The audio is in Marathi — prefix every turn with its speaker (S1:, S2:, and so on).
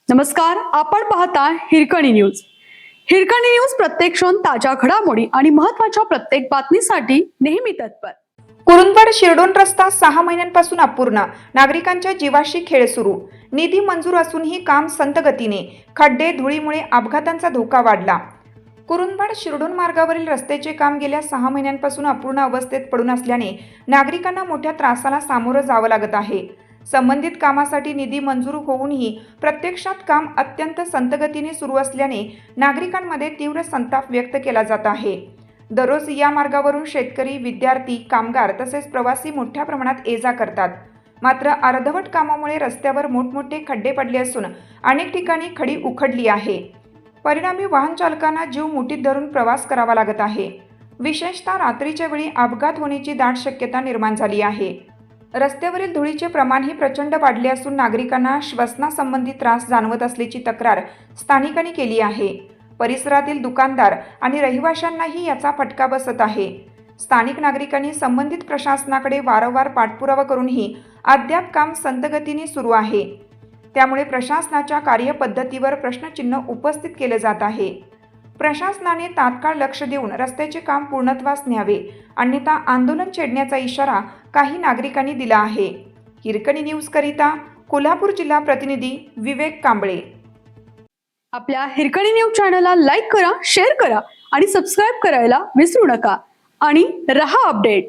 S1: नमस्कार, आपण पाहता हिरकणी न्यूज. हिरकणी न्यूज प्रत्येक क्षण ताज्या घडामोडी आणि महत्त्वाच्या प्रत्येक बातमीसाठी नेहमी तत्पर.
S2: कुरुंदवाड शिरडोन रस्ता 6 महिन्यांपासून अपूर्ण, नागरिकांच्या जीवाशी खेळ सुरू. निधी मंजूर असूनही काम संथ गतीने, खड्डे धुळीमुळे अपघातांचा धोका वाढला. कुरुंदवाड शिरडोन मार्गावरील रस्त्याचे काम गेल्या 6 महिन्यांपासून अपूर्ण अवस्थेत पडून असल्याने नागरिकांना मोठ्या त्रासाला सामोरं जावं लागत आहे. संबंधित कामासाठी निधी मंजूर होऊनही प्रत्यक्षात काम अत्यंत संथगतीने सुरू असल्याने नागरिकांमध्ये तीव्र संताप व्यक्त केला जात आहे. दररोज या मार्गावरून शेतकरी, विद्यार्थी, कामगार तसेच प्रवासी मोठ्या प्रमाणात ये-जा करतात. मात्र अर्धवट कामामुळे रस्त्यावर मोठमोठे खड्डे पडले असून अनेक ठिकाणी खडी उखडली आहे. परिणामी वाहन चालकांना जीव मुठीत धरून प्रवास करावा लागत आहे. विशेषतः रात्रीच्या वेळी अपघात होण्याची दाट शक्यता निर्माण झाली आहे. रस्त्यावरील धुळीचे प्रमाणही प्रचंड वाढले असून नागरिकांना श्वसनासंबंधी त्रास जाणवत असल्याची तक्रार स्थानिकांनी केली आहे. परिसरातील दुकानदार आणि रहिवाशांनाही याचा फटका बसत आहे. स्थानिक नागरिकांनी संबंधित प्रशासनाकडे वारंवार पाठपुरावा करूनही अद्याप काम संथगतीने सुरू आहे. त्यामुळे प्रशासनाच्या कार्यपद्धतीवर प्रश्नचिन्ह उपस्थित केले जात आहे. प्रशासनाने तात्काळ लक्ष देऊन रस्त्याचे काम पूर्णत्वास न्यावे, अन्यथा आंदोलन छेडण्याचा इशारा काही नागरिकांनी दिला आहे. हिरकणी न्यूज करिता कोल्हापूर जिल्हा प्रतिनिधी विवेक कांबळे.
S1: आपल्या हिरकणी न्यूज चॅनलला लाईक करा, शेअर करा आणि सबस्क्राईब करायला विसरू नका आणि रहा अपडेट.